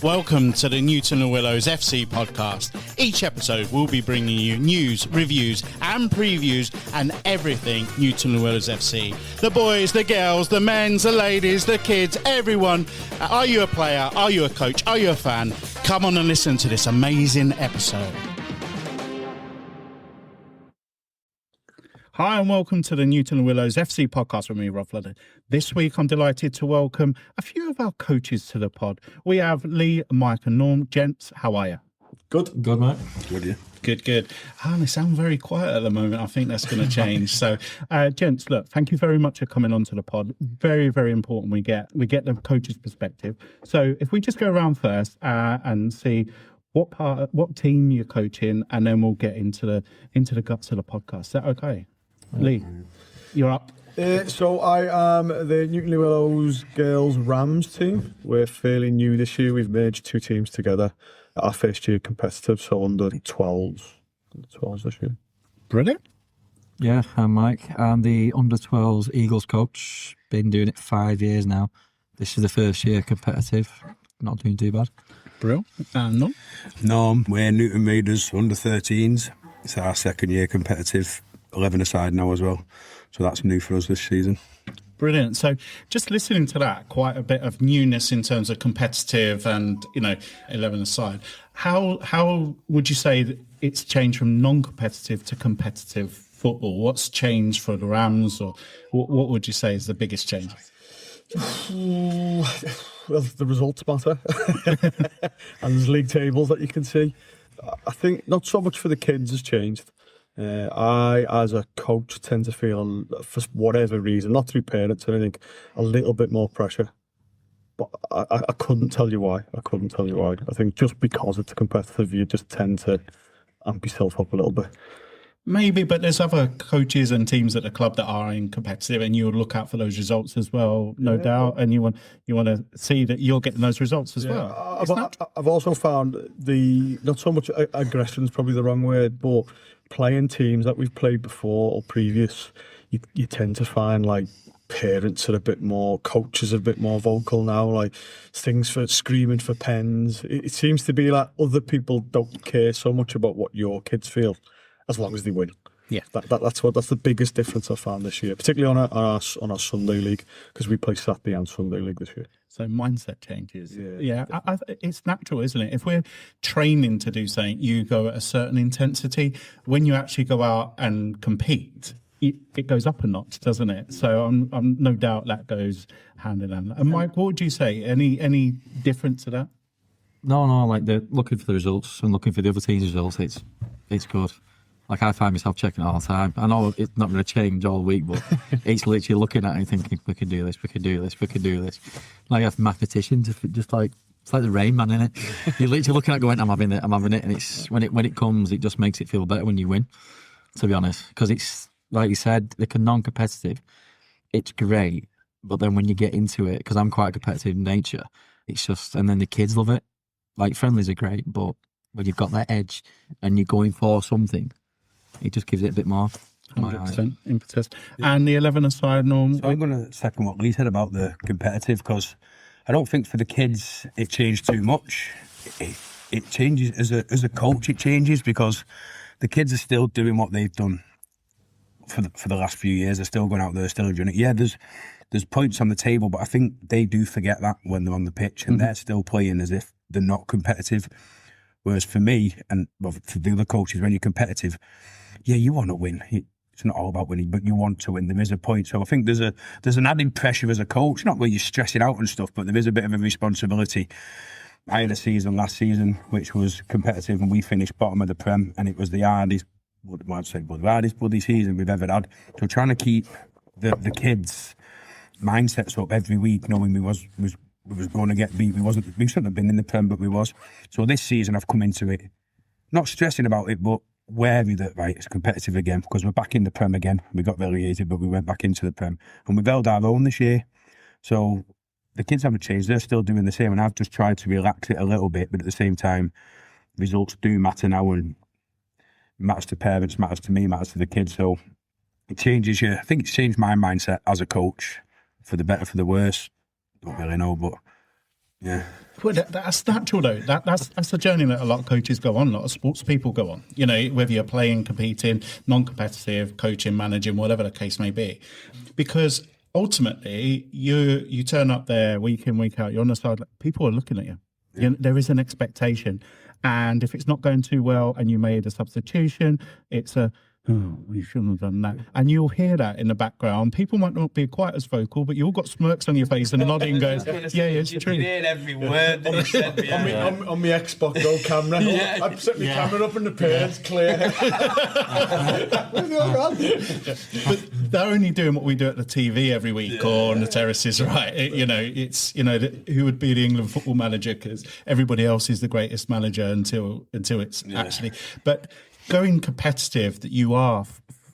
Welcome to the Newton and Willows FC podcast. Each episode we'll be bringing you news, reviews and previews and everything Newton and Willows FC. The boys, the girls, the men, the ladies, the kids, everyone. Are you a player? Are you a coach? Are you a fan? Come on and listen to this amazing episode. Hi and welcome to the Newton and Willows FC podcast with me, Rob Flood. This week I'm delighted to welcome a few of our coaches to the pod. We have Lee, Mike and Norm. Gents, how are you? Good, mate. Good, yeah. Good. They sound very quiet at the moment. I think that's going to change. So, gents, look, thank you very much for coming onto the pod. Very, very important. We get the coach's perspective. So if we just go around first and see what team you're coaching, and then we'll get into the guts of the podcast. Is that okay? Lee, you're up. So I am the Newton and Willows Girls Rams team. We're fairly new this year. We've merged two teams together. Our first year competitive, so under 12s this year. Brilliant. Yeah, I'm Mike. I'm the under 12s Eagles coach. Been doing it 5 years now. This is the first year competitive. Not doing too bad. Brilliant. And Norm, we're Newton Raiders under 13s. It's our second year competitive. 11 aside now as well. So that's new for us this season. Brilliant. So just listening to that, quite a bit of newness in terms of competitive and, 11 aside. How would you say that it's changed from non-competitive to competitive football? What's changed for the Rams, or what would you say is the biggest change? Well, the results matter. And there's league tables that you can see. I think not so much for the kids has changed. I, as a coach, tend to feel, for whatever reason, not through parents or anything, a little bit more pressure. But I couldn't tell you why. I think just because it's competitive, you just tend to amp yourself up a little bit. Maybe, but there's other coaches and teams at the club that are in competitive, and you would look out for those results as well, no doubt. And you want to see that you're getting those results as well. I've also found not so much aggression is probably the wrong word, but playing teams that we've played before or previous, you tend to find like parents are a bit more, coaches are a bit more vocal now, like things for screaming for pens. It seems to be like other people don't care so much about what your kids feel, as long as they win. Yeah, that's the biggest difference I found this year, particularly on our Sunday league, because we play Saturday and Sunday league this year. So mindset changes. Yeah. It's natural, isn't it? If we're training to do something, you go at a certain intensity. When you actually go out and compete, it goes up a notch, doesn't it? So I'm no doubt that goes hand in hand. And Mike, what would you say? Any difference to that? No, like looking for the results and looking for the other team's results. It's good. Like, I find myself checking it all the time. I know it's not going to change all week, but it's literally looking at it and thinking, we can do this. Like a mathematician, just like, it's like the Rain Man, innit? You're literally looking at it going, I'm having it. And it's when it comes, it just makes it feel better when you win, to be honest. Because it's, like you said, like a non-competitive, it's great. But then when you get into it, because I'm quite a competitive in nature, it's just, and then the kids love it. Like, friendlies are great, but when you've got that edge and you're going for something, it just gives it a bit more. 100% impetus. And the 11 aside, Norm. So I'm going to second what Lee said about the competitive, because I don't think for the kids it changed too much. It changes as a coach. It changes because the kids are still doing what they've done for the last few years. They're still going out there, still doing it. Yeah, there's points on the table, but I think they do forget that when they're on the pitch, and they're still playing as if they're not competitive. Whereas for me, and for the other coaches, when you're competitive, yeah, you want to win. It's not all about winning, but you want to win. There is a point. So I think there's an added pressure as a coach, not where you're stressing out and stuff, but there is a bit of a responsibility. I had a season last season which was competitive, and we finished bottom of the Prem, and it was the hardest bloody season we've ever had. So trying to keep the kids' mindsets up every week, knowing we was going to get beat. We shouldn't have been in the Prem, but we was. So this season I've come into it, not stressing about it, but wary that, right, it's competitive again, because we're back in the Prem again. We got relegated, but we went back into the Prem, and we've held our own this year. So the kids haven't changed. They're still doing the same, and I've just tried to relax it a little bit, but at the same time, results do matter now, and matters to parents, matters to me, matters to the kids. So it changes you. I think it's changed my mindset as a coach, for the better, for the worse. Don't really know, but Yeah. Well, that's natural though. That's the journey that a lot of coaches go on, a lot of sports people go on. You know, whether you're playing, competing, non-competitive, coaching, managing, whatever the case may be, because ultimately you turn up there week in, week out. You're on the side. People are looking at you. You know, there is an expectation, and if it's not going too well, and you made a substitution, it's a oh, you shouldn't have done that. And you'll hear that in the background. People might not be quite as vocal, but you all got smirks on your face and nodding goes, yeah, it's true. Every word that he said On my Xbox Go camera. I've set my camera up and the parents clear. But they're only doing what we do at the TV every week or on the terraces, right? It's who would be the England football manager, because everybody else is the greatest manager until it's actually. But going competitive, that you are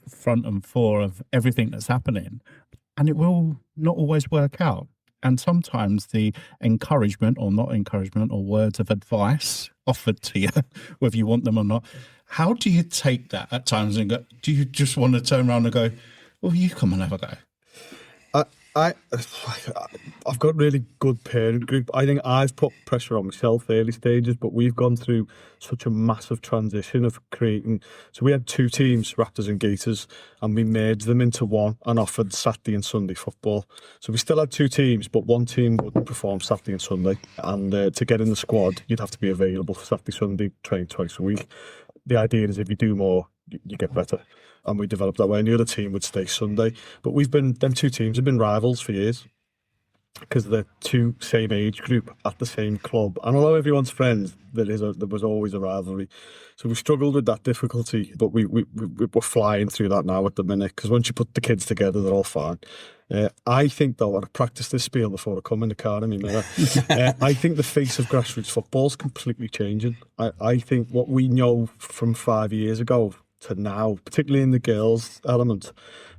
front and fore of everything that's happening, and it will not always work out. And sometimes the encouragement or not encouragement or words of advice offered to you, whether you want them or not, how do you take that at times and go, do you just want to turn around and go, well, you come and have a go? I've got a really good parent group. I think I've put pressure on myself early stages, but we've gone through such a massive transition of creating. So we had two teams, Raptors and Gators, and we merged them into one and offered Saturday and Sunday football. So we still had two teams, but one team would perform Saturday and Sunday. And to get in the squad, you'd have to be available for Saturday, Sunday, train twice a week. The idea is if you do more, you get better. And we developed that way, and the other team would stay Sunday. But them two teams have been rivals for years, because they're two same age group at the same club. And although everyone's friends, there was always a rivalry. So we struggled with that difficulty, but we're flying through that now at the minute, because once you put the kids together, they're all fine. I think, though, and I practiced this spiel before I come in the car, I think the face of grassroots football is completely changing. I think what we know from 5 years ago to now, particularly in the girls element,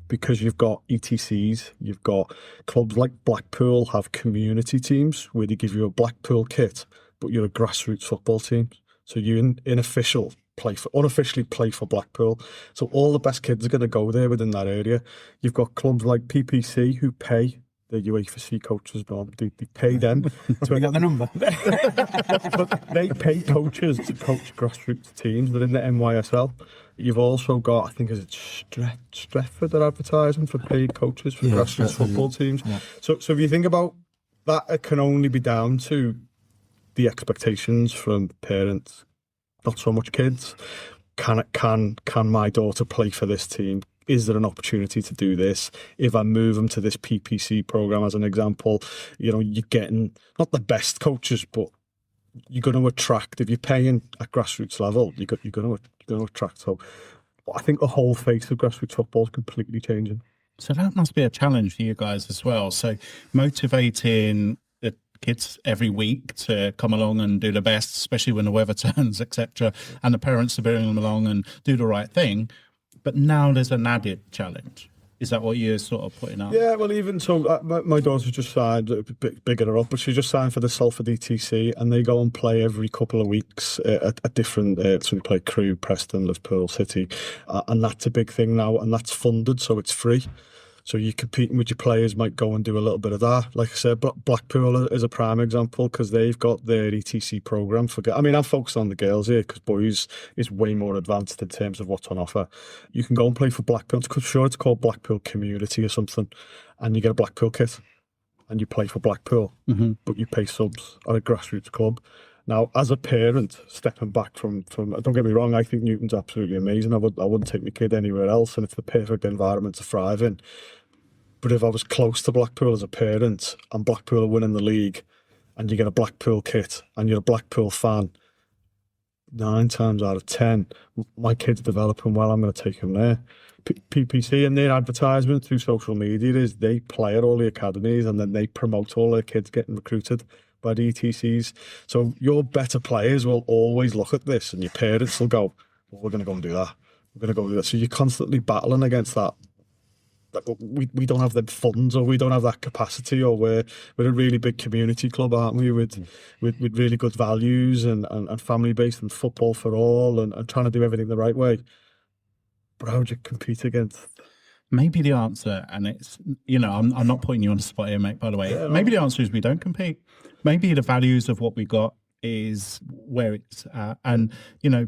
because you've got ETCs, you've got clubs like Blackpool have community teams where they give you a Blackpool kit, but you're a grassroots football team. So you unofficially play for Blackpool. So all the best kids are going to go there within that area. You've got clubs like PPC who pay the UAFC coaches, they pay them. We got the number. But they pay coaches to coach grassroots teams. They're in the NYSL. You've also got, I think, is it Stretford that are advertising for paid coaches for grassroots football teams. Yeah. So if you think about that, it can only be down to the expectations from parents, not so much kids. Can my daughter play for this team? Is there an opportunity to do this? If I move them to this PPC program, as an example, you're getting not the best coaches, but you're going to attract. If you're paying at grassroots level, you're going to attract. So I think the whole face of grassroots football is completely changing. So that must be a challenge for you guys as well. So motivating the kids every week to come along and do the best, especially when the weather turns, etc., and the parents to bring them along and do the right thing. But now there's an added challenge. Is that what you're sort of putting out? Yeah, well, even so, my daughter's just signed, a bit bigging her up, but she just signed for the Salford ETC, and they go and play every couple of weeks at different, so we play Crewe, Preston, Liverpool, City, and that's a big thing now, and that's funded, so it's free. So you're competing with your players, might go and do a little bit of that. Like I said, Blackpool is a prime example, because they've got their ETC programme. I'm focused on the girls here, because boys is way more advanced in terms of what's on offer. You can go and play for Blackpool. It's called Blackpool Community or something, and you get a Blackpool kit, and you play for Blackpool, but you pay subs at a grassroots club. Now, as a parent, stepping back from, don't get me wrong, I think Newton's absolutely amazing. I wouldn't take my kid anywhere else, and it's the perfect environment to thrive in. But if I was close to Blackpool as a parent, and Blackpool are winning the league, and you get a Blackpool kit, and you're a Blackpool fan, 9 times out of 10, my kid's developing well, I'm going to take him there. PPC and their advertisement through social media is they play at all the academies, and then they promote all their kids getting recruited by the ETCs. So your better players will always look at this, and your parents will go, well, we're going to go and do that. We're going to go do that. So you're constantly battling against that. We don't have the funds, or we don't have that capacity, or we're a really big community club, aren't we, with really good values and family-based and football for all, and trying to do everything the right way. But how would you compete against? maybe the answer, and it's, I'm not putting you on the spot here, mate, by the way. Maybe the answer is we don't compete. Maybe the values of what we got is where it's at. And,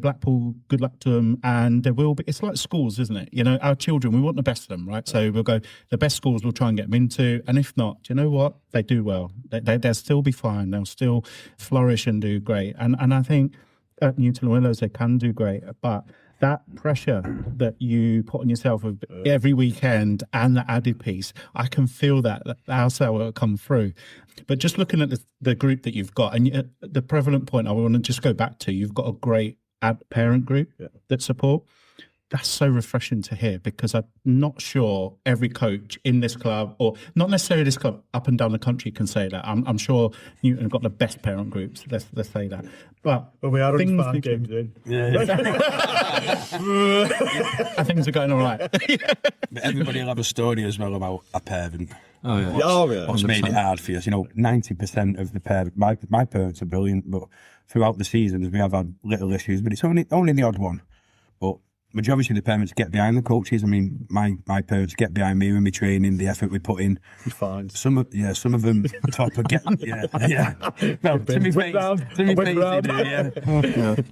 Blackpool, good luck to them. And there will be, it's like schools, isn't it? Our children, we want the best of them, right? So we'll go, the best schools we'll try and get them into. And if not, do you know what? They do well. They'll still be fine. They'll still flourish and do great. And I think at Newton Willows, they can do great. But that pressure that you put on yourself every weekend and the added piece, I can feel that our cell will come through. But just looking at the group that you've got, and the prevalent point I want to just go back to, you've got a great parent group that support. That's so refreshing to hear, because I'm not sure every coach in this club, or not necessarily this club, up and down the country can say that. I'm sure Newton have got the best parent groups. Let's say that. But we are only 5 games in. Things are going all right. But everybody will have a story as well about a parent. Oh yeah. What's made it hard for you? 90% of the parents, my parents are brilliant, but throughout the seasons we have had little issues, but it's only the odd one. But majority of the parents get behind the coaches. I mean, my parents get behind me with my training, the effort we put in. He's fine. Some of them top of get. Yeah. Well, to me face,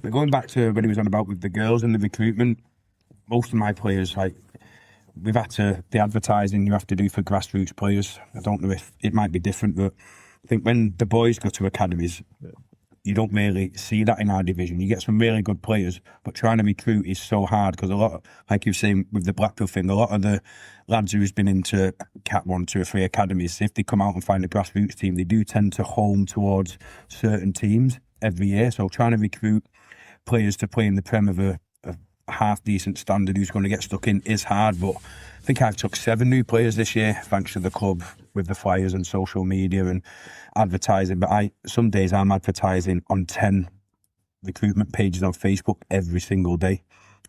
But going back to when he was on about with the girls and the recruitment, most of my players, like, we've had to, the advertising you have to do for grassroots players. I don't know if it might be different, but I think when the boys go to academies, you don't really see that in our division. You get some really good players, but trying to recruit is so hard, because a lot of, like you've seen with the Blackpool thing, a lot of the lads who's been into Cat 1, 2 or 3 academies, if they come out and find a grassroots team, they do tend to home towards certain teams every year. So trying to recruit players to play in the Prem of a half-decent standard who's going to get stuck in is hard, but I think I've took 7 new players this year, thanks to the club, with the flyers and social media and advertising. But some days I'm advertising on 10 recruitment pages on Facebook every single day,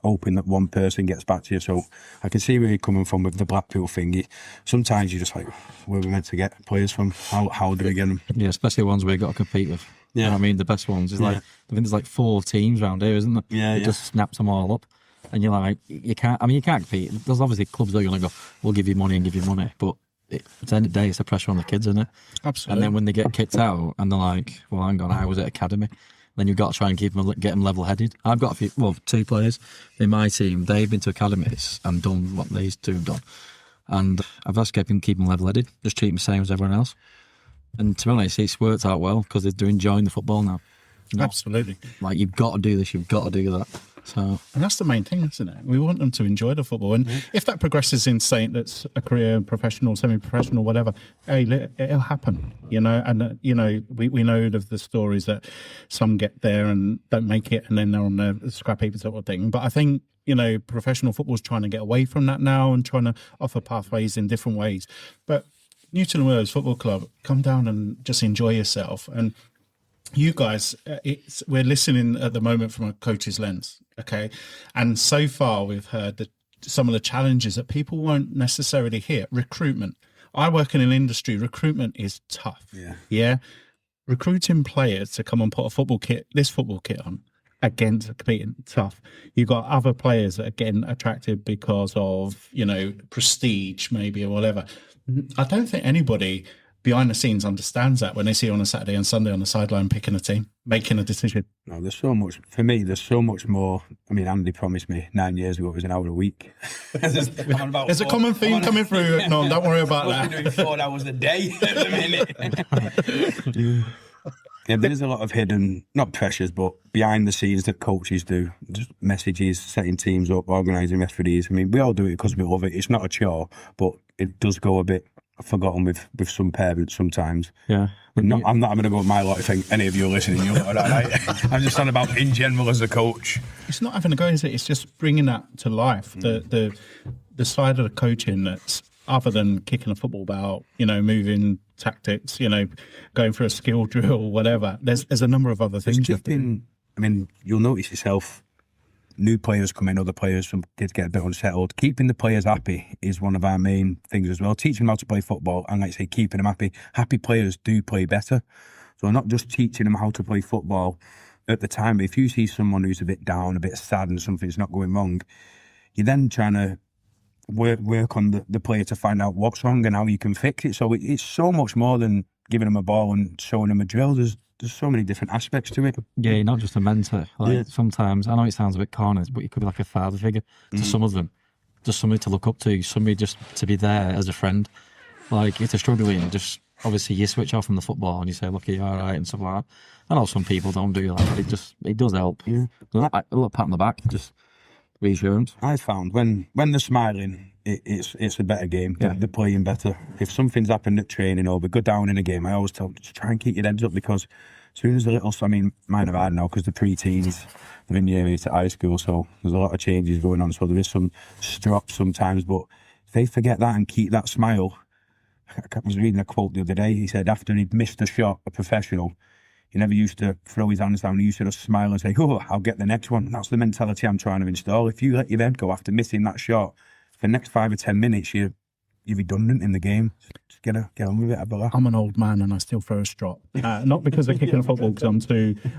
hoping that one person gets back to you. So I can see where you're coming from with the Blackpool thing. Sometimes you're just like, where are we meant to get players from? How do we get them? Yeah, especially ones we've got to compete with. Yeah. You know what I mean, the best ones is like, I think there's like 4 teams around here, isn't there? Yeah, it just snaps them all up. And you're like, you can't compete. There's obviously clubs that are going to go, we'll give you money, but at the end of the day, it's the pressure on the kids, isn't it? Absolutely. And then when they get kicked out and they're like, well, hang on, I was at academy, then you've got to try and get them level-headed. I've got 2 players in my team. They've been to academies and done what these 2 have done. And I've just kept them level-headed, just treat them the same as everyone else. And to be honest, it's worked out well, because they're enjoying the football now. Absolutely. Like, you've got to do this, you've got to do that. So, and that's the main thing, isn't it? We want them to enjoy the football. And if that progresses in saying that's a career, professional, semi-professional, whatever, hey, it'll happen, And, we know of the stories that some get there and don't make it, and then they're on the scrap heap sort of thing. But I think, professional football's trying to get away from that now and trying to offer pathways in different ways. But Newton Willows Football Club, come down and just enjoy yourself. And you guys, we're listening at the moment from a coach's lens, okay? And so far we've heard some of the challenges that people won't necessarily hear. Recruitment. I work in an industry, recruitment is tough. Yeah. Recruiting players to come and put this football kit on against competing, tough. You've got other players that are getting attracted because of, prestige maybe or whatever. I don't think anybody behind the scenes understands that when they see you on a Saturday and Sunday on the sideline picking a team, making a decision. No, there's so much, for me, there's so much more. I mean, Andy promised me 9 years ago it was an hour a week. There's a common theme coming through. No, don't worry about that. I'm doing 4 hours a day at the minute. Yeah, there's a lot of hidden, not pressures, but behind the scenes that coaches do. Just messages, setting teams up, organising referees. I mean, we all do it because we love it. It's not a chore, but it does go a bit forgotten with some parents sometimes. Yeah. I'm not having to go with my lot. I think any of you are listening, you're all right. I'm just on about in general as a coach. It's not having to go, is it? It's just bringing that to life. The side of the coaching that's other than kicking a football about, moving tactics, going for a skill drill, whatever. There's a number of other things. You'll notice yourself. New players come in, other players, some kids get a bit unsettled. Keeping the players happy is one of our main things as well. Teaching them how to play football and, like I say, keeping them happy. Happy players do play better. So not just teaching them how to play football at the time, but if you see someone who's a bit down, a bit sad and something's not going wrong, you're then trying to work on the player to find out what's wrong and how you can fix it. So it's so much more than giving them a ball and showing them a drill. There's so many different aspects to it. Yeah, you're not just a mentor. Like sometimes, I know it sounds a bit corny, but you could be like a father figure to some of them. Just somebody to look up to, somebody just to be there as a friend. Like if they're struggling, just obviously you switch off from the football and you say, "Look, are you all right?" and stuff like that. I know some people don't do that, but it does help. Yeah, a little pat on the back, just reassurance. I found when they're smiling, it's a better game. Yeah. They're playing better. If something's happened at training or we go down in a game, I always tell them, just try and keep your heads up, because as soon as the little, I mean, mine are hard now because the pre-teens, they're in year 8 at high school, so there's a lot of changes going on. So there is some strops sometimes, but if they forget that and keep that smile. I was reading a quote the other day. He said after he'd missed a shot, a professional, he never used to throw his hands down. He used to just smile and say, "Oh, I'll get the next one." And that's the mentality I'm trying to install. If you let your head go after missing that shot, for the next 5 or 10 minutes, you're redundant in the game. Just get on with it, I believe. I'm an old man and I still throw a strop. Not because I'm kicking a football, because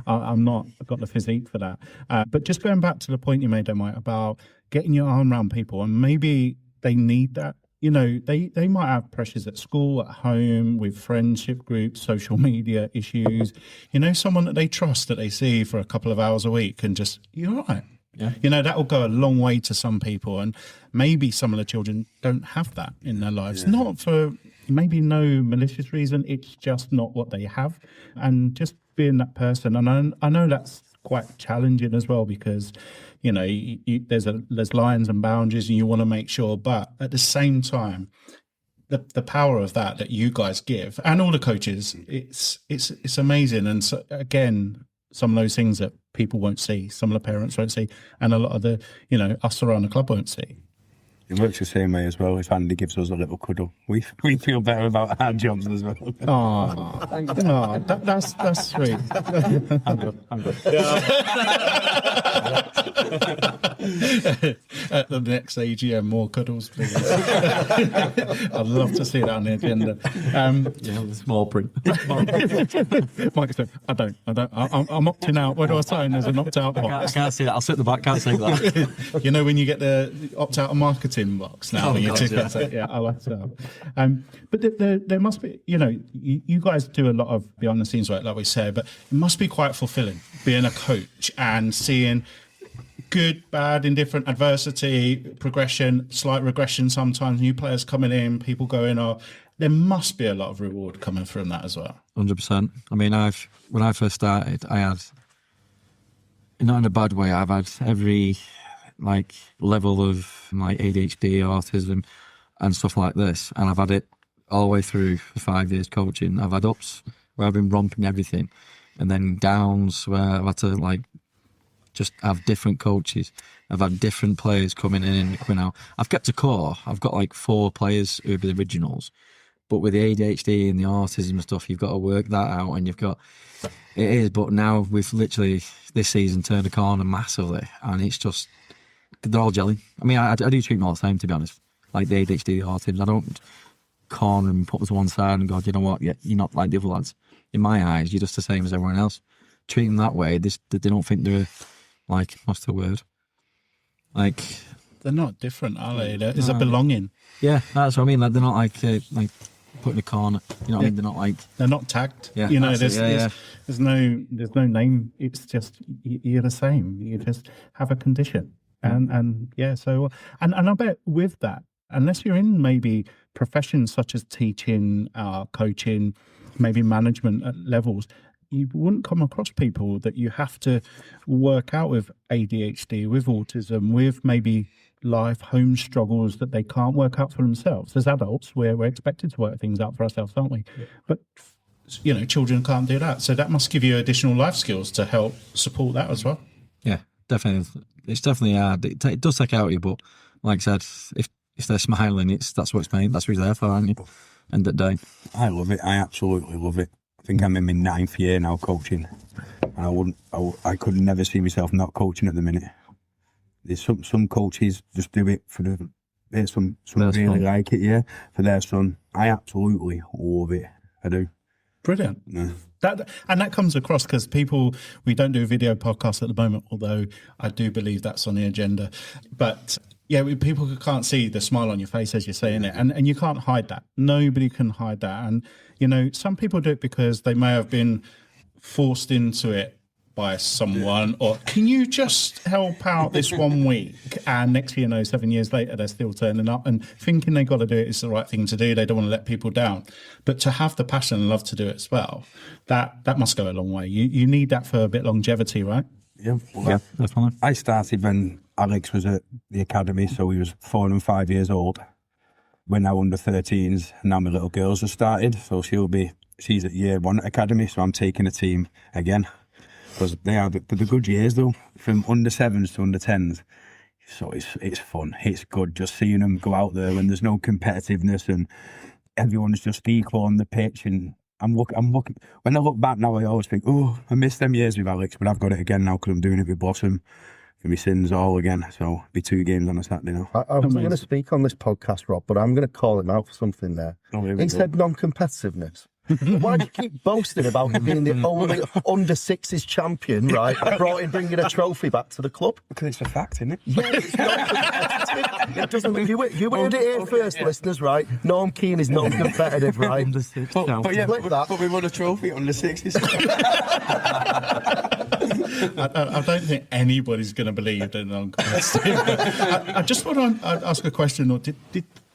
I've got the physique for that. But just going back to the point you made, Mike, about getting your arm around people, and maybe they need that. You know, they might have pressures at school, at home, with friendship groups, social media issues. You know, someone that they trust, that they see for a couple of hours a week, and just, "You're all right." Yeah. You know, that will go a long way to some people, and maybe some of the children don't have that in their lives. Not for maybe no malicious reason, it's just not what they have. And just being that person, and I know that's quite challenging as well, because you know there's lines and boundaries, and you want to make sure, but at the same time, the power of that you guys give, and all the coaches, it's amazing. And so again, some of those things that people won't see, some of the parents won't see, and a lot of the, you know, us around the club won't see. It works the same way as well. If Andy gives us a little cuddle, we feel better about our jobs as well. Oh, that's sweet. I'm good. At the next AGM, more cuddles, please. I'd love to see that on the agenda. The small print. Mike said, I don't. I'm opting out. Where do I sign? There's an opt-out I box. can't see that. I'll sit at the back. Can't say that. You know when you get the opt-out of marketing box now, when you tick it, so, yeah, I'll opt out. But there must be, you know, you guys do a lot of behind the scenes work, like we said, but it must be quite fulfilling being a coach and seeing good, bad, indifferent, adversity, progression, slight regression sometimes, new players coming in, people going off. There must be a lot of reward coming from that as well. 100%. I mean, when I first started, I had, not in a bad way, I've had every like level of like ADHD, autism and stuff like this, and I've had it all the way through for 5 years coaching. I've had ups where I've been romping everything, and then downs where I've had to like just have different coaches. I've had different players coming in and coming out. I've kept a core. I've got like 4 players who are the originals, but with the ADHD and the autism and stuff, you've got to work that out, and it is. But now we've literally this season turned a corner massively, and it's just, they're all jelly. I mean, I do treat them all the same, to be honest. Like the ADHD, the autism, I don't corner and put them to one side and go, "You know what? Yeah, you're not like the other lads." In my eyes, you're just the same as everyone else. Treat them that way, they don't think they're like, what's the word? Like, they're not different, are they? There's a belonging. Yeah, that's what I mean. Like, they're not like put in a corner. You know what I mean? They're not like, they're not tagged. Yeah, you know, there's no name. It's just you're the same. You just have a condition. And yeah, so and I bet with that, unless you're in maybe professions such as teaching, coaching, maybe management at levels, you wouldn't come across people that you have to work out with ADHD, with autism, with maybe home struggles that they can't work out for themselves. As adults, we're expected to work things out for ourselves, aren't we? Yeah. But you know, children can't do that. So that must give you additional life skills to help support that as well. Yeah, definitely. It's definitely hard. It does take out of you, but like I said, if they're smiling, that's what it's made. That's what you're there for, aren't you? End of the day. I love it. I absolutely love it. I think I'm in my 9th year now coaching, and I could never see myself not coaching at the minute. There's some coaches just do it for some really fun. Like it, yeah, for their son. I absolutely love it. I do. Brilliant. Yeah. That comes across because we don't do a video podcast at the moment, although I do believe that's on the agenda. But Yeah, people can't see the smile on your face as you're saying it, and you can't hide that. Nobody can hide that. And some people do it because they may have been forced into it by someone, or can you just help out this 1 week? And next thing you know, 7 years later, they're still turning up and thinking they got to do it. It's the right thing to do. They don't want to let people down. But to have the passion and love to do it as well, that must go a long way. You need that for a bit longevity, right? Yeah, Yeah, definitely. I started when Alex was at the academy, so he was 4 and 5 years old. We're now under 13s, and now my little girls have started, so she's at year 1 at academy, so I'm taking a team again. Because they're the good years though, from under 7s to under 10s. So it's fun, it's good just seeing them go out there when there's no competitiveness and everyone's just equal on the pitch. And I'm looking. When I look back now, I always think, oh, I missed them years with Alex, but I've got it again now because I'm doing it with Blossom. For my sins all again. So it'll be 2 games on a Saturday now. I was going to speak on this podcast, Rob, but I'm going to call him out for something there. He said non-competitiveness. Why do you keep boasting about him being the only under-6s champion, right? Bringing a trophy back to the club? Because it's a fact, isn't it? Yeah, it's non-competitive. It doesn't, you heard it here first, listeners, right? Norm Keane is non-competitive, right? But we won a trophy under 60s. I don't think anybody's going to believe that I'm competitive. I just want to ask a question. Or did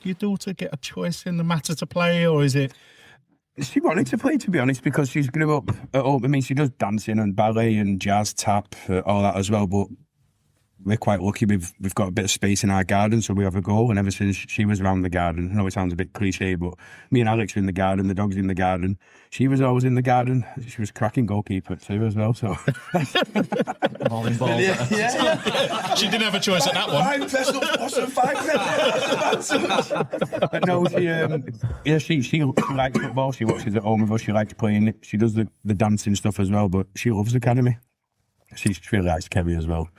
your daughter get a choice in the matter to play, or is it? She wanted to play, to be honest, because she's grew up at home. I mean, she does dancing and ballet and jazz, tap, all that as well. But we're quite lucky. We've got a bit of space in our garden, so we have a goal. And ever since she was around the garden, I know it sounds a bit cliche, but me and Alex were in the garden, the dog's in the garden. She was always in the garden. She was cracking goalkeeper too, as well. So Yeah. She didn't have a choice at that one. But no, she likes football. She watches at home with us. She likes playing it. She does the dancing stuff as well. But she loves the academy. She really likes Kevin as well.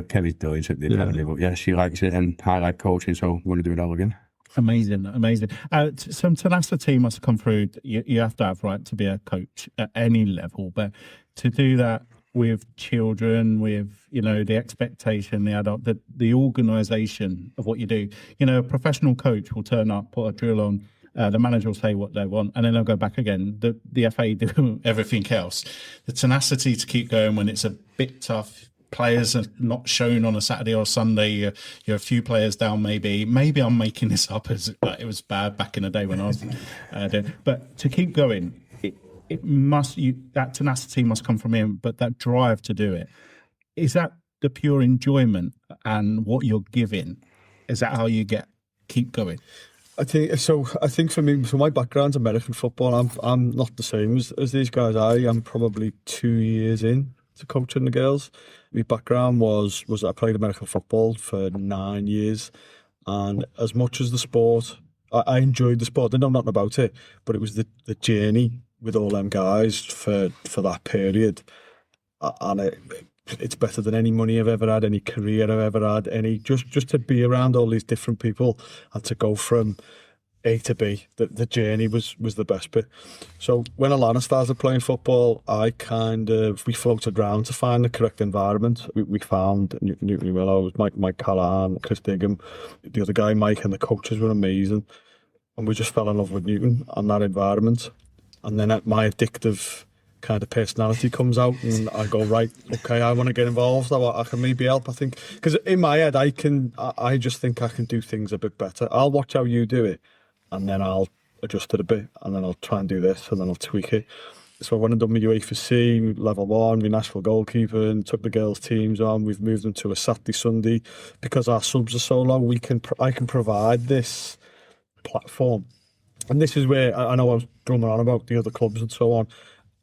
Kevin's brilliant at the academy, but yeah, she likes it, and I like coaching, so we want to do it all again. Amazing. Some tenacity must come through. You have to have right to be a coach at any level, but to do that with children, with the expectation, the adult, the organisation of what you do. A professional coach will turn up, put a drill on. The manager will say what they want, and then they'll go back again. The FA do everything else. The tenacity to keep going when it's a bit tough. Players are not shown on a Saturday or Sunday. You're a few players down, maybe. Maybe I'm making this up as it was bad back in the day when I was doing. But to keep going, it must. That tenacity must come from him. But that drive to do it, is that the pure enjoyment and what you're giving? Is that how you keep going? I think so. I think for me, so my background's American football. I'm not the same as these guys. I am probably 2 years in to coaching the girls. My background was I played American football for 9 years, and as much as the sport, I enjoyed the sport. I know nothing about it, but it was the journey with all them guys for that period, and it's better than any money I've ever had, any career I've ever had, any just to be around all these different people and to go from A to B. The journey was the best bit. So when Alana started playing football, we floated around to find the correct environment. We found Newton Willows, Mike Callahan, Chris Diggum, the other guy Mike, and the coaches were amazing. And we just fell in love with Newton and that environment. And then my addictive kind of personality comes out, and I go, right, okay, I want to get involved. I can maybe help. I think because in my head, I just think I can do things a bit better. I'll watch how you do it, and then I'll adjust it a bit, and then I'll try and do this, and then I'll tweak it. So I went and done my UEFA level 1, my national goalkeeper, and took the girls' teams on. We've moved them to a Saturday, Sunday, because our subs are so low. I can provide this platform, and this is where I know I was drumming on about the other clubs and so on.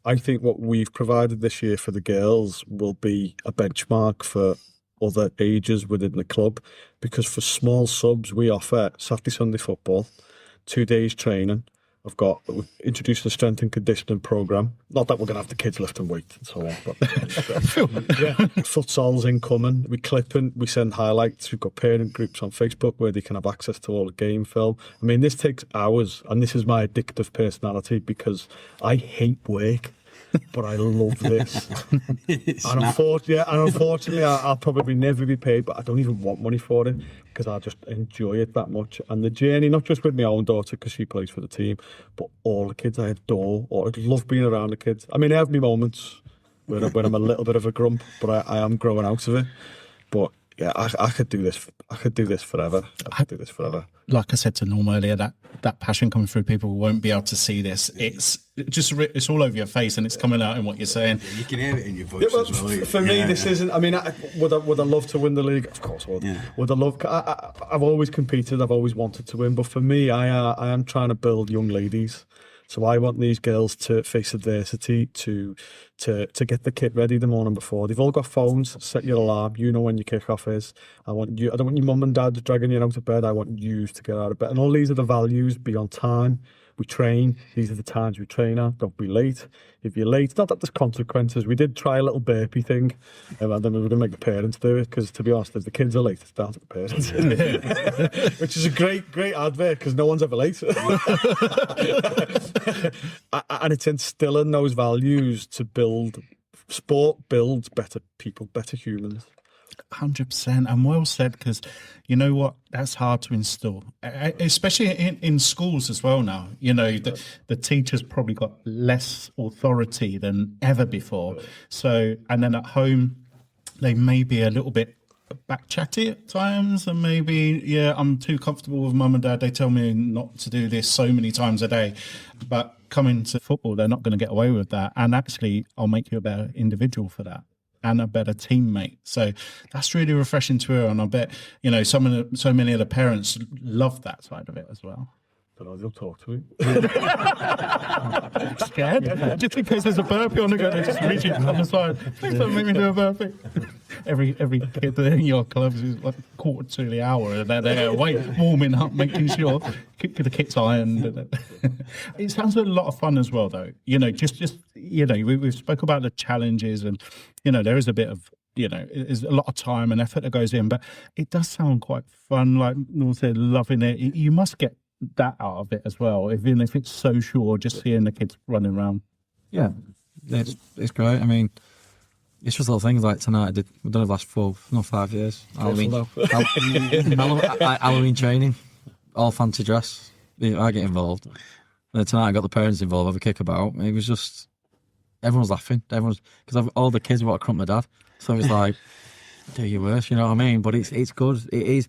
I think what we've provided this year for the girls will be a benchmark for other ages within the club, because for small subs we offer Saturday, Sunday football, 2 days training. We've introduced a strength and conditioning programme. Not that we're going to have the kids lifting weights and so on, but yeah, futsal's incoming. We clip and we send highlights. We've got parent groups on Facebook where they can have access to all the game film. I mean, this takes hours, and this is my addictive personality because I hate work. but I love this. and unfortunately, I'll probably never be paid, but I don't even want money for it because I just enjoy it that much. And the journey, not just with my own daughter because she plays for the team, but all the kids I adore, or I love being around the kids. I mean, I have my moments when I'm a little bit of a grump, but I am growing out of it. But yeah, I could do this. I could do this forever. I could do this forever. Like I said to Norm earlier, that passion coming through, people won't be able to see this. It's all over your face, and it's coming out in what you're saying. You can hear it in your voice as well. For me, this isn't. I mean, would I love to win the league? Of course, I would. Yeah. Would I love? I've always competed. I've always wanted to win. But for me, I am trying to build young ladies. So I want these girls to face adversity, to get the kit ready the morning before. They've all got phones. Set your alarm. You know when your kickoff is. I don't want your mum and dad dragging you out of bed. I want you to get out of bed. And all these are the values. Be on time. We train. These are the times we train at. Don't be late. If you're late, not that there's consequences. We did try a little burpee thing, and then we were going to make the parents do it because, to be honest, if the kids are late, it's down to the parents. Which is a great advert because no one's ever late. And it's instilling those values to build sport, builds better people, better humans. 100%, and well said, because you know what, that's hard to instill, especially in schools as well now. You know, the teachers probably got less authority than ever before, so, and then at home they may be a little bit back chatty at times, and maybe, yeah, I'm too comfortable with mum and dad, they tell me not to do this so many times a day, but coming to football they're not going to get away with that, and actually I'll make you a better individual for that and a better teammate. So that's really refreshing to hear, and I bet, you know, so many of the parents love that side of it as well. I don't know, they'll talk to me. Scared? Just in case there's a burpee on the go, they're just reaching on the side. Please don't make me do a burpee. Every kid in your clubs is like quarter to the hour, and they're there warming up, making sure the kit's ironed. It sounds a lot of fun as well, though. You know, just you know, we've spoke about the challenges, and you know, there is a bit of, you know, there's a lot of time and effort that goes in, but it does sound quite fun. Like Norm said, loving it. You must get that out of it as well, even if it's social or just seeing the kids running around. Yeah, it's great. I mean, it's just little things like tonight. We've done it the last 5 years. Halloween training, all fancy dress. I get involved. And then tonight I got the parents involved. Have a kickabout. It was just, everyone's laughing. Because all the kids want to crump my dad. So it's like, do your worst, you know what I mean? But it's good. It is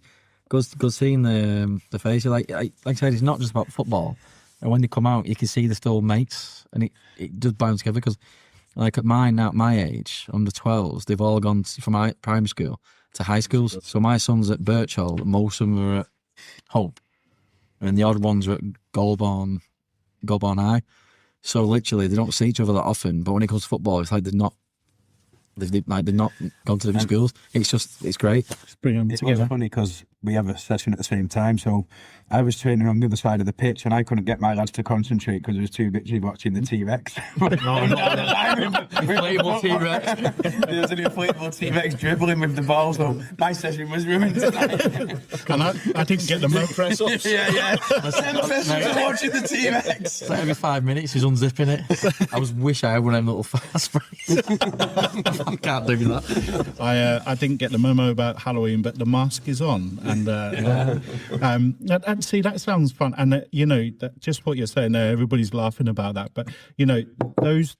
good seeing the faces. Like I said, it's not just about football. And when they come out, you can see they're still mates, and it does bind together. Because like at my age, under 12s, they've all gone from primary school to high schools. So my son's at Birchall, most of them are at Hope, and the odd ones are at Goulburn High. So literally, they don't see each other that often. But when it comes to football, it's like they're not gone to different schools. It's great. Just bring them together. It's funny because we have a session at the same time. So I was training on the other side of the pitch, and I couldn't get my lads to concentrate because I was too busy watching the T-Rex. Inflatable T-Rex. There was an inflatable T-Rex dribbling with the ball, so my session was ruined tonight. And I didn't get the press ups. Yeah. Watching the T-Rex. It's like every 5 minutes he's unzipping it. I wish I had one of them little fast breaks. I can't do that. I didn't get the memo about Halloween, but the mask is on, and see, that sounds fun. And you know, just what you're saying there, everybody's laughing about that. But you know, those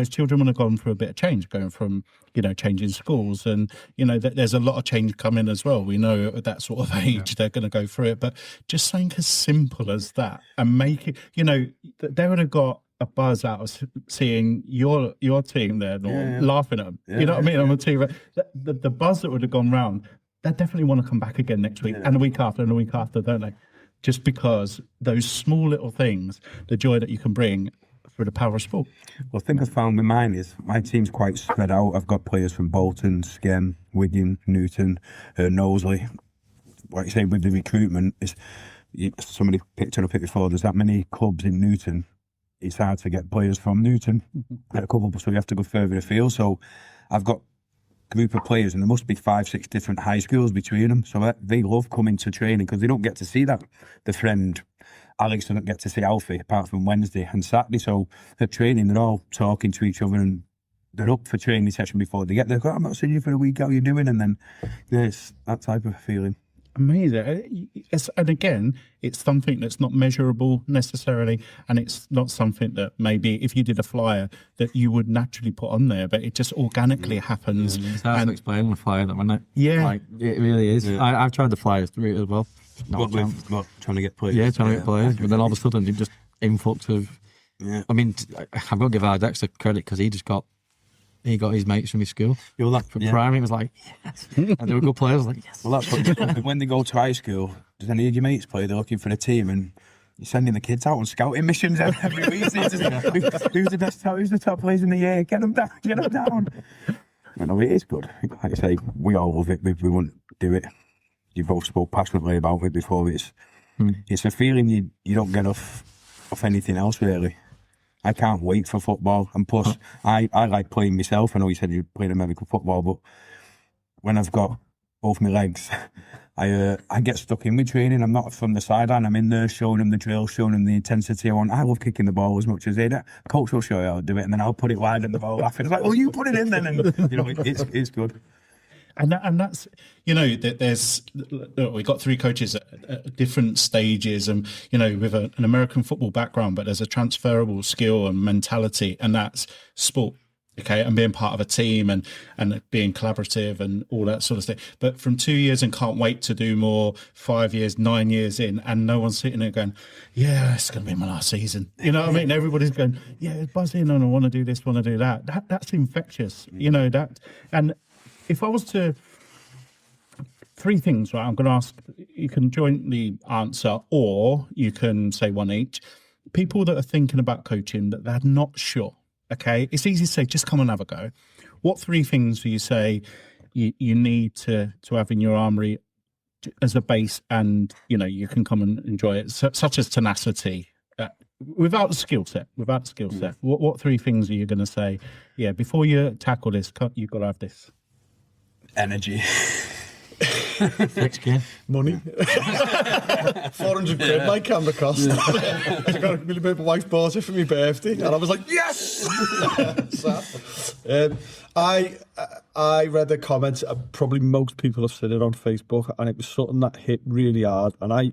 children would have gone through a bit of change, going from, you know, changing schools, and you know, there's a lot of change coming as well. We know at that sort of age they're going to go through it. But just something as simple as that, and make it, you know, they would have got a buzz out of seeing your team there, laughing at them. You know what I mean? On the TV, the buzz that would have gone round, they definitely want to come back again next week and the week after and the week after, don't they? Just because those small little things, the joy that you can bring through the power of sport. Well, the thing I've found with mine is my team's quite spread out. I've got players from Bolton, Skem, Wigan, Newton, Knowsley. Like you say, with the recruitment, somebody picked it up before, there's that many clubs in Newton. It's hard to get players from Newton. A couple, so we have to go further afield. So I've got a group of players, and there must be 5-6 different high schools between them. So they love coming to training because they don't get to see that, the friend Alex doesn't get to see Alfie apart from Wednesday and Saturday. So at training, they're all talking to each other and they're up for training session before they get there. I'm not seeing you for a week. How are you doing? And then it's that type of feeling. Amazing. And again, it's something that's not measurable necessarily, and it's not something that maybe if you did a flyer that you would naturally put on there, but it just organically happens. It's hard to explain on a flyer, that, isn't it? Yeah. Like, it really is. Yeah. I've tried the flyers through it as well. Trying to get players. Yeah, trying to get players. But then all of a sudden, you just influx of... Yeah. I mean, I've got to give our Dexter credit because he got his mates from his school. From primary, he was like, yes. And they were good players. Like, yes. Well, that's what, when they go to high school, does any of your mates play? They're looking for a team and you're sending the kids out on scouting missions every week. Who's the best, who's the top players in the year? Get them down. I know it is good. Like I say, we all love it. We wouldn't do it. You both spoke passionately about it before. It's a feeling you don't get off anything else, really. I can't wait for football. And plus, I like playing myself. I know you said you played American football, but when I've got both my legs, I get stuck in with training. I'm not from the sideline. I'm in there showing them the drill, showing them the intensity I want. I love kicking the ball as much as they do. Coach will show you how to do it, and then I'll put it wide and the ball laughing. It's like, well, you put it in then. And, it's good. And that's, there's, we got three coaches at different stages and, with an American football background, but there's a transferable skill and mentality, and that's sport. Okay. And being part of a team and being collaborative and all that sort of stuff. But from 2 years and can't wait to do more, 5 years, 9 years in, and no one's sitting there going, yeah, it's going to be my last season. You know what I mean? Everybody's going, yeah, buzzing and I want to do this, want to do that. That's infectious, that. And if I was to, three things, right? I'm going to ask, you can jointly answer or you can say one each. People that are thinking about coaching that they're not sure, okay? It's easy to say, just come and have a go. What three things do you say you need to have in your armoury as a base and, you can come and enjoy it, such as tenacity, without the skill set? What three things are you going to say, yeah, before you tackle this, you've got to have this? Energy. Money. 400 quid my camera cost. I got a million paper white bought it for my birthday, and I was like, yes. I read a comment. Probably most people have seen it on Facebook, and it was something that hit really hard. And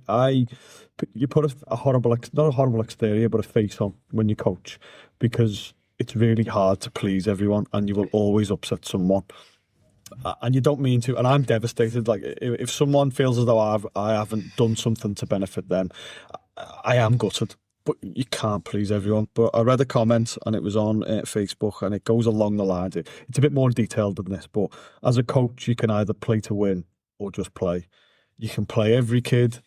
you put a horrible, not a horrible exterior, but a face on when you coach, because it's really hard to please everyone, and you will always upset someone. And you don't mean to, and I'm devastated. Like, if someone feels as though I haven't done something to benefit them, I am gutted. But you can't please everyone. But I read a comment, and it was on Facebook, and it goes along the lines. It's a bit more detailed than this, but as a coach, you can either play to win or just play. You can play every kid,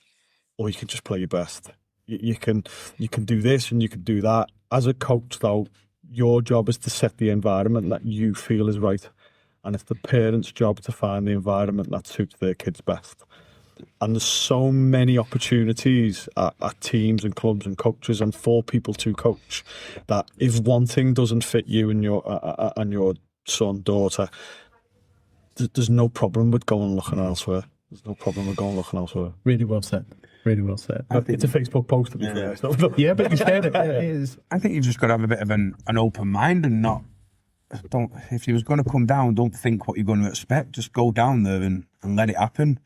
or you can just play your best. You can do this and you can do that. As a coach, though, your job is to set the environment that you feel is right. And it's the parents' job to find the environment that suits their kids best. And there's so many opportunities at teams and clubs and coaches and for people to coach that if one thing doesn't fit you and your son, daughter, there's no problem with going looking elsewhere. There's no problem with going looking elsewhere. Really well said. Really well said. It's a Facebook post, to be fair. Yeah, but you said it. Yeah, it is. I think you've just got to have a bit of an open mind and not. If he was going to come down, don't think what you're going to expect. Just go down there and let it happen.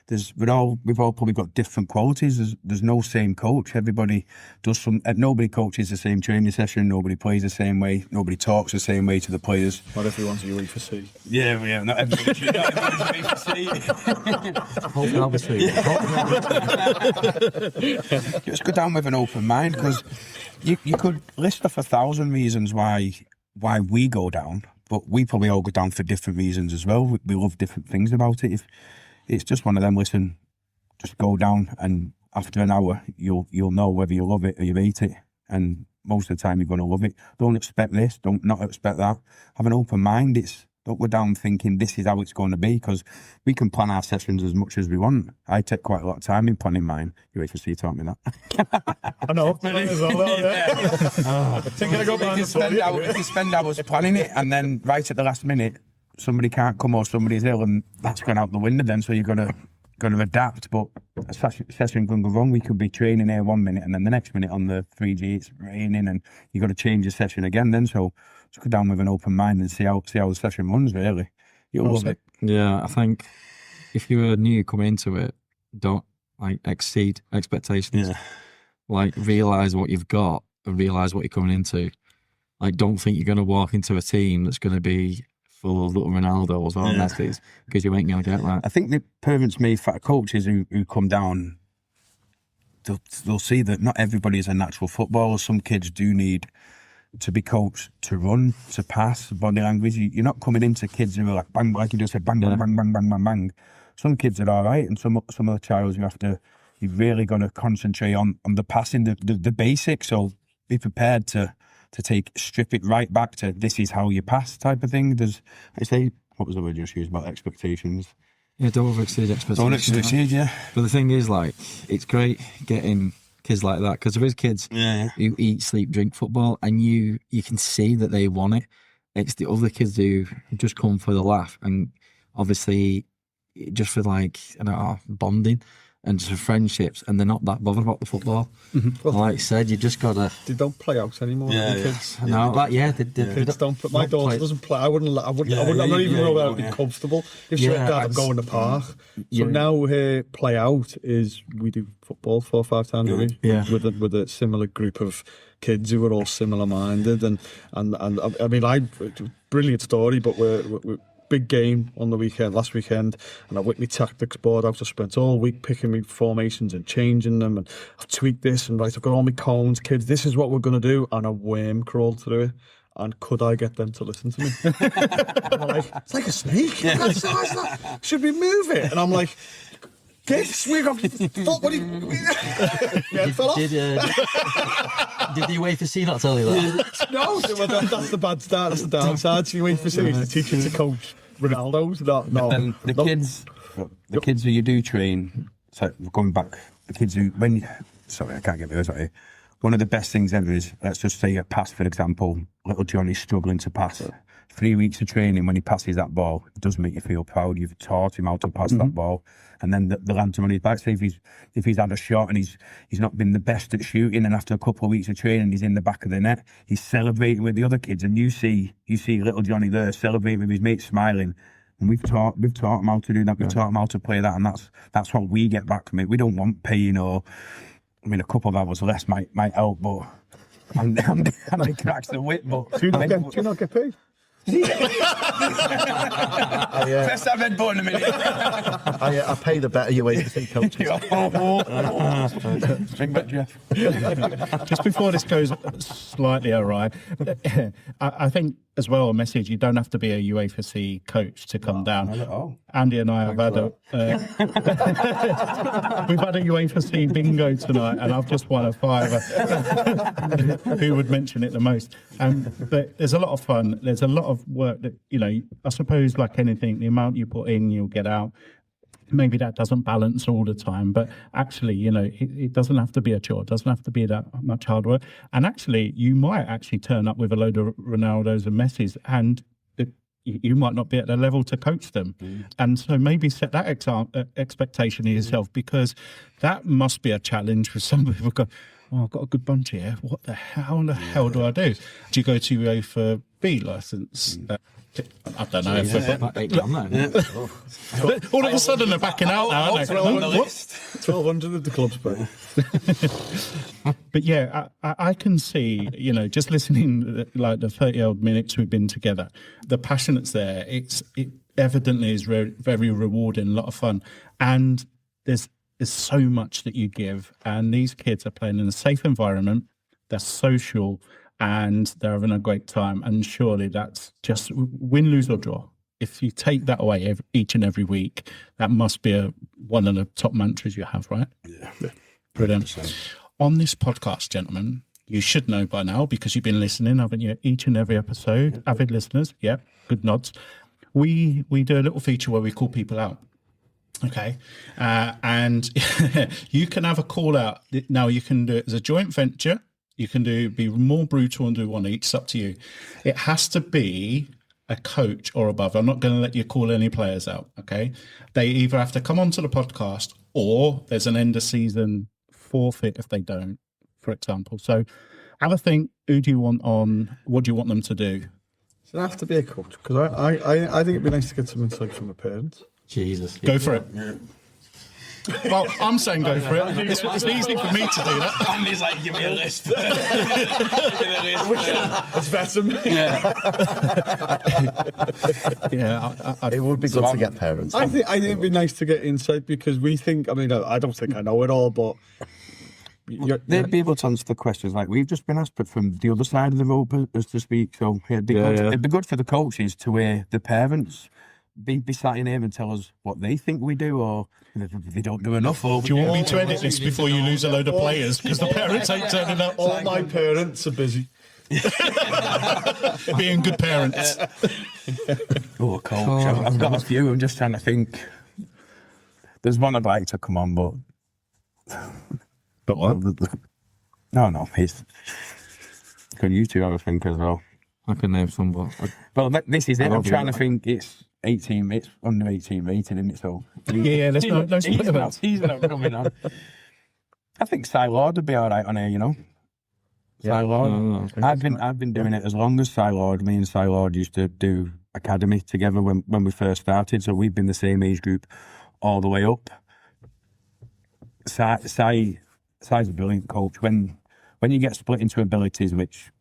We've all probably got different qualities. There's no same coach. Everybody does nobody coaches the same training session. Nobody plays the same way. Nobody talks the same way to the players. Not everyone's a UEFA. Yeah, not everyone's UEFA. Just go down with an open mind, because you could list off 1,000 reasons why we go down, but we probably all go down for different reasons as well. We love different things about it. If it's just one of them, listen, just go down, and after an hour, you'll know whether you love it or you hate it. And most of the time, you're going to love it. Don't expect this. Don't not expect that. Have an open mind. Don't go down thinking this is how it's going to be, because we can plan our sessions as much as we want. I take quite a lot of time in planning mine. UFC taught me that. I know. You spend hours planning it, and then right at the last minute, somebody can't come or somebody's ill, and that's gone out the window then. So you've got to got to adapt. But a session can go wrong. We could be training here 1 minute, and then the next minute on the 3G it's raining, and you got to change the session again. Then so just go down with an open mind and see how the session runs. Really, you'll love it. Yeah, I think if you're new coming into it, don't like exceed expectations. Yeah. Like realise what you've got and realise what you're coming into. Like don't think you're going to walk into a team that's going to be full of little Ronaldos or Messis, because you ain't going to get that. I think the parents may coaches who come down, they'll see that not everybody is a natural footballer. Some kids do need to be coached to run, to pass, body language. You're not coming into kids who are like bang, like you just said, bang, bang, bang, bang, bang, bang, bang. Some kids are all right, and some of the child you've really got to concentrate on the passing, the basics. So be prepared to strip it right back to this is how you pass type of thing. What was the word you just used about expectations? Yeah, don't over exceed expectations. Don't exceed, yeah. But the thing is, like, it's great getting kids like that, because there is kids who eat, sleep, drink football, and you can see that they want it. It's the other kids who just come for the laugh, and obviously just for like, I don't know, bonding and just for friendships, and they're not that bothered about the football. Well, Like I said, you just gotta. They don't play out anymore. The kids. No, like The kids don't play. My daughter doesn't play. I wouldn't. I'm not even know that I'd be comfortable if she went, Dad, I'm going to the park. So now her play out is we do football 4 or 5 times a week. With a similar group of kids who are all similar minded, and I mean, brilliant story, but we're big game on the weekend, last weekend, and I whipped my tactics board out. I spent all week picking my formations and changing them, and I've tweaked this, and I've got all my cones, kids, this is what we're going to do, and a worm crawled through it. And could I get them to listen to me? I'm like, it's like a snake. That's that. Should we move it? And I'm like, we got what do you... Yeah, it fell off. Did the UEFA not tell you that? No, that's the bad start. That's the downside. So you wait for to teach you to coach Ronaldo's. No. And the kids who you do train. So going back, the kids who sorry, I can't get my words out here. One of the best things ever is, let's just say a pass, for example. Little Johnny's struggling to pass. 3 weeks of training, when he passes that ball, it does make you feel proud. You've taught him how to pass that ball, and then the lantern on his back. So if he's had a shot and he's not been the best at shooting, and after a couple of weeks of training he's in the back of the net, he's celebrating with the other kids, and you see little Johnny there celebrating with his mates, smiling. And we've taught him how to do that. We've taught him how to play that, and that's what we get back from it. We don't want paying, or I mean, a couple of hours less might help, but and I cracks the whip. But do you not get paid? Press that red button a minute. I pay the better UEFA coaches. Bring back Jeff. Just before this goes slightly awry, I think as well a message: you don't have to be a UAFC coach to come down. Andy and I have had we've had a UAFC bingo tonight, and I've just won a £5. Who would mention it the most? But there's a lot of fun. There's a lot of work that, I suppose, like anything, the amount you put in, you'll get out. Maybe that doesn't balance all the time, but actually, it doesn't have to be a chore. It doesn't have to be that much hard work. And actually, you might actually turn up with a load of Ronaldos and Messis, and you might not be at the level to coach them. And so maybe set that expectation in yourself, because that must be a challenge for some people. Go, I've got a good bunch here. What the hell do I do? Do you go to UEFA B license? I don't know. All of a sudden they're backing out now, aren't they? 1,200 of the club's pay. But yeah, I can see, just listening, like the 30-odd minutes we've been together, the passion that's there, it evidently is very, very rewarding, a lot of fun. And there's so much that you give. And these kids are playing in a safe environment. They're social, and they're having a great time. And surely that's just win, lose or draw. If you take that away each and every week, that must be one of the top mantras you have, right? Yeah. Brilliant. 100%. On this podcast, gentlemen, you should know by now, because you've been listening, haven't you? Each and every episode, avid listeners. Yep, good nods. We do a little feature where we call people out. Okay. And you can have a call out. Now, you can do it as a joint venture. You can be more brutal and do one each. It's up to you. It has to be a coach or above, I'm not going to let you call any players out, okay? They either have to come onto the podcast or there's an end of season forfeit if they don't, for example. So have a think, who do you want on, what do you want them to do? Does it have to be a coach? Because I think it'd be nice to get some insight from the parents. Jesus. Go for it. Well, I'm saying go for it. It's easy for me to do that. Andy's like, give me a list. Give me a list. It's better. Yeah, It would be good to get parents. I think it'd be nice to get insight because we think. I mean, I don't think I know it all, but They'd be able to answer the questions like we've just been asked, but from the other side of the rope, as to speak. So it'd be good for the coaches to hear the parents be sat in here and tell us what they think we do, or if they don't do enough. Or do you want me to edit this before you lose a load of players because the parents ain't turning up? all my parents are busy. Being good parents. Oh, coach, I've got a few. I'm just trying to think. There's one I'd like to come on, but what? No, he's. Can you two have a think as well? I can name some, but Well, this is it. I'm trying to think. It's 18. It's under 18 rated, isn't it? So Yeah, there's no split about. He's not coming on. I think Cy Lord would be all right on here. You know. Cy Lord. I've been doing it as long as Cy Lord. Me and Cy Lord used to do academy together when we first started. So we've been the same age group all the way up. Cy's a brilliant coach. When you get split into abilities, which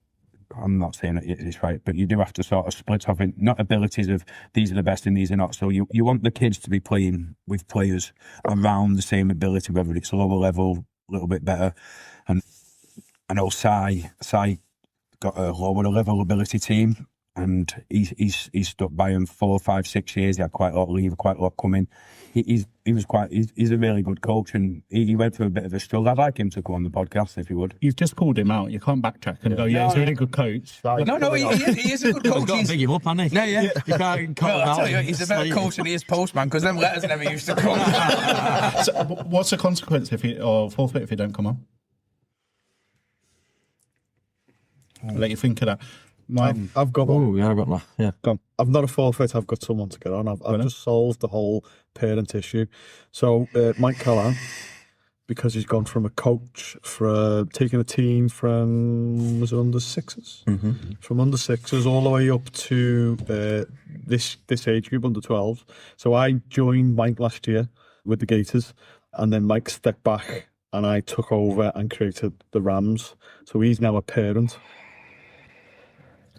I'm not saying it's right, but you do have to sort of split off in not abilities of these are the best and these are not. So you want the kids to be playing with players around the same ability, whether it's lower level, a little bit better. And I know Cy got a lower level ability team, and he's stuck by him 4, 5, 6 years. He had quite a lot leave, quite a lot coming. He's a really good coach, and he went through a bit of a struggle. I'd like him to go on the podcast if he would. You've just called him out. You can't backtrack and go, yeah, he's a really good coach. No, he is a good coach. I've got to big him up, hasn't he? Yeah. You can't call him I'll out. tell you, he's a better coach than he is postman, because them letters never used to come. So, what's the consequence or forfeit if you don't come on? I'll let you think of that. I've got one. Oh, yeah, I've got that. Yeah. Gone. I've not a forfeit. I've got someone to get on. I've just solved the whole parent issue. So Mike Callan, because he's gone from a coach for taking a team from under sixes, from under sixes all the way up to this age group under 12. So I joined Mike last year with the Gators, and then Mike stepped back, and I took over and created the Rams. So he's now a parent.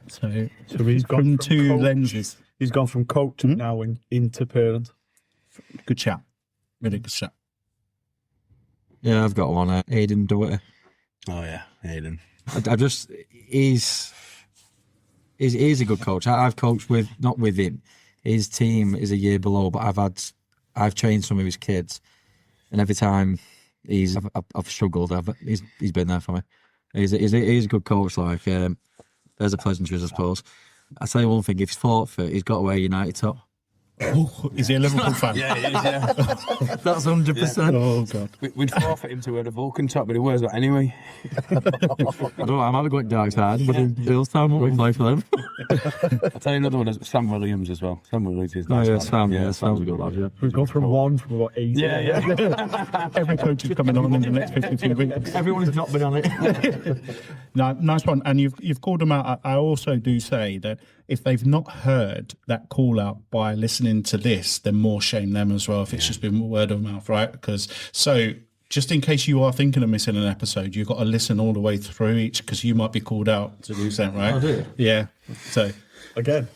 So he's gone from two coach. lenses. He's gone from coach now into parent. Good chat. Really good chat. Yeah, I've got one. Aidan Doherty. Oh yeah, Aidan. He's a good coach. I've coached not with him. His team is a year below, but I've trained some of his kids, and every time I've struggled, he's been there for me. He's a good coach. Like there's a pleasantry, I suppose. I tell you one thing: if he's forfeit, he's got to wear a United top. Oh, is he a Liverpool fan? Yeah, he is, yeah. That's 100%. Oh God. We'd forfeit him to wear the Vulcan top, but he wears that anyway. I don't know. I'm having going dark side, but in Bill's time, what we play for them. I'll tell you another one. Sam Williams as well. Sam Williams is nice. Oh yeah, lad. Sam. Yeah, Sam's a good lad. Yeah. We've gone from one from about 8. Yeah. Every coach is coming on in the next 52 weeks. Everyone's not been on it. No, nice one. And you've called them out. I also do say that if they've not heard that call out by listening to this, then more shame them as well if it's just been word of mouth, right? Because just in case you are thinking of missing an episode, you've got to listen all the way through each, because you might be called out to do that, right? Oh, do you? Yeah. So Again.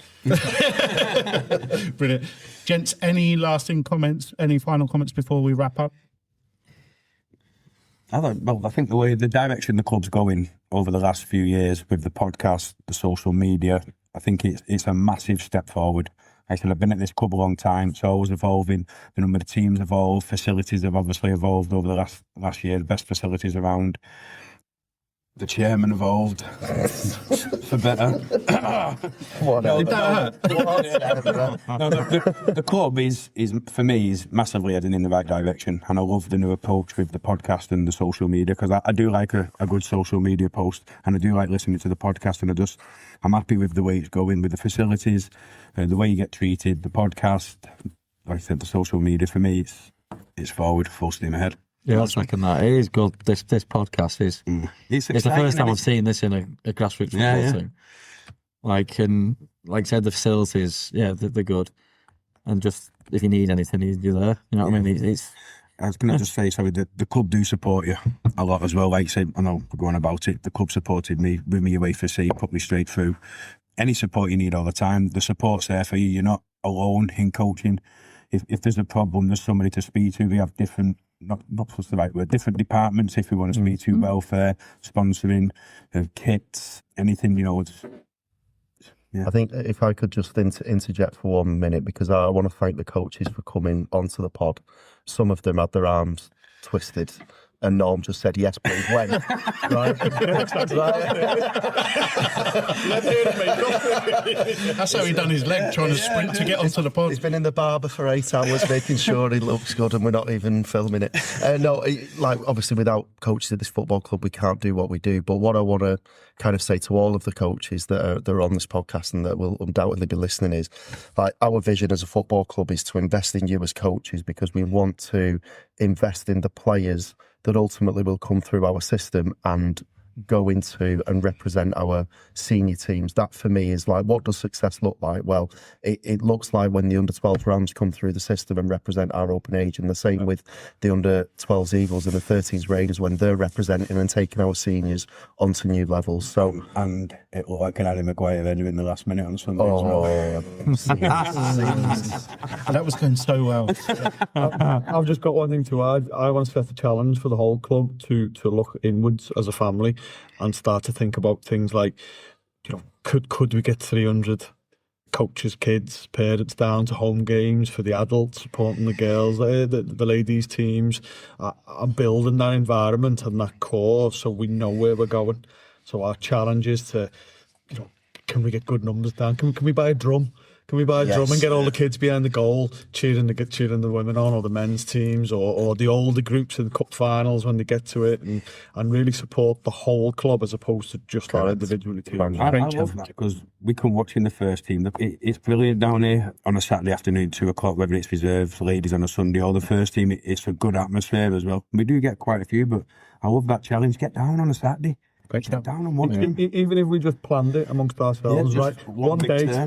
brilliant. Gents, any lasting comments, any final comments before we wrap up? I think the direction the club's going over the last few years with the podcast, the social media, I think it's a massive step forward. Like I said, I've been at this club a long time. It's always evolving. The number of teams evolved. Facilities have obviously evolved over the last year. The best facilities around. the chairman involved for better. What Did that hurt? No, the club is for me is massively heading in the right direction, and I love the new approach with the podcast and the social media, because I do like a good social media post, and I do like listening to the podcast, and I'm happy with the way it's going with the facilities, the way you get treated, the podcast. Like I said, the social media for me it's forward, full steam ahead. Yeah, I reckon that it is good. This podcast is. It's the first time I've seen this in a grassroots football team. Like I said, the facilities, they're good. And just if you need anything, you're there. You know what I mean? I was going to just say, sorry, the club do support you a lot as well. Like I said, I know we're going about it. The club supported me with me away for sea, put me straight through. Any support you need all the time, the support's there for you. You're not alone in coaching. If there's a problem, there's somebody to speak to. We have different. Not what's the right word, different departments if we want to speak to welfare, sponsoring, kits, anything, I think if I could just interject for 1 minute, because I want to thank the coaches for coming onto the pod. Some of them had their arms twisted, and Norm just said, yes, please, when? Right? That's how he done his leg, trying to sprint to get onto the pod. He's been in the barber for 8 hours, making sure he looks good, and we're not even filming it. Obviously, without coaches at this football club, we can't do what we do. But what I want to kind of say to all of the coaches that are on this podcast and that will undoubtedly be listening is, like, our vision as a football club is to invest in you as coaches, because we want to invest in the players that ultimately will come through our system and go into and represent our senior teams. That for me is like, what does success look like? Well, it looks like when the under-12 Rams come through the system and represent our open age, and the same with the under-12s Eagles and the 13s Raiders when they're representing and taking our seniors onto new levels. So, and it looked like an Harry Maguire header in the last minute on Sunday. That was going so well. I've just got one thing to add. I want to set the challenge for the whole club to look inwards as a family and start to think about things like, could we get 300 coaches, kids, parents down to home games for the adults, supporting the girls, the ladies teams, and building that environment and that core so we know where we're going. So our challenge is to, can we get good numbers down? Can we buy a drum? Can we buy a drum and get all the kids behind the goal, cheering the women on, or the men's teams, or the older groups in the cup finals when they get to it, and really support the whole club as opposed to just our individual teams. I love that, because we come watching the first team. It's brilliant down here on a Saturday afternoon, 2:00, whether it's reserves, ladies on a Sunday, or the first team. It's a good atmosphere as well. We do get quite a few, but I love that challenge. Get down on a Saturday. Get down and watch them. Even if we just planned it amongst ourselves, right? One day, we're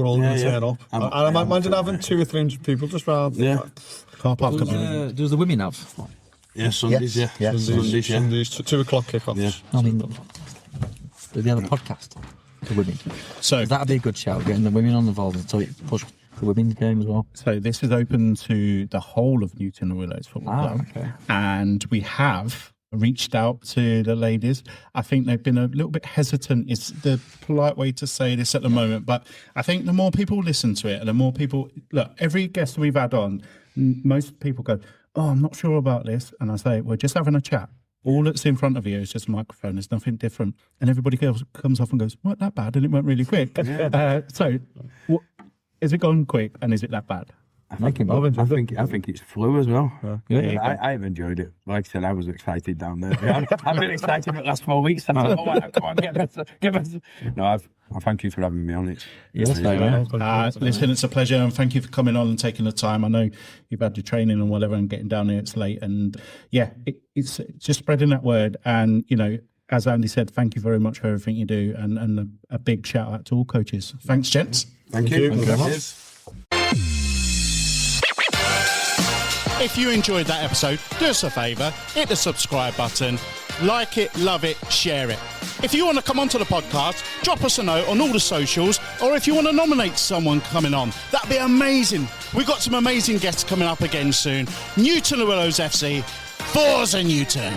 all going to turn up. And I imagine having 200 or 300 people just round. Yeah. Car park. Does the women have? Yeah, Sundays. Sundays, 2:00 kickoffs. Yeah. I mean, do they have a podcast? The women. So that'd be a good shout, getting the women on involved, so it push the women's game as well. So this is open to the whole of Newton and Willows Football Club, okay. And we have reached out to the ladies. I think they've been a little bit hesitant. It's the polite way to say this at the moment, but I think the more people listen to it and the more people look, every guest we've had on, most people go, oh, I'm not sure about this, and I say, we're just having a chat. All that's in front of you is just a microphone. There's nothing different, and everybody else comes off and goes, "Weren't that bad?" And it went really quick. So, is it gone quick, and is it that bad? I think it's flew as well. I've enjoyed it. Like I said, I was excited down there. I've been excited for the last 4 weeks. And I thought, come on, give us. No, I thank you for having me on it. Yes, listen, it's a pleasure, and thank you for coming on and taking the time. I know you've had your training and whatever, and getting down here, it's late, and it's just spreading that word. And as Andy said, thank you very much for everything you do, and a big shout out to all coaches. Thanks, gents. Thank you very much. If you enjoyed that episode, do us a favour, hit the subscribe button, like it, love it, share it. If you want to come onto the podcast, drop us a note on all the socials, or if you want to nominate someone coming on, that'd be amazing. We've got some amazing guests coming up again soon. Newton and Willows FC, Forza Newton.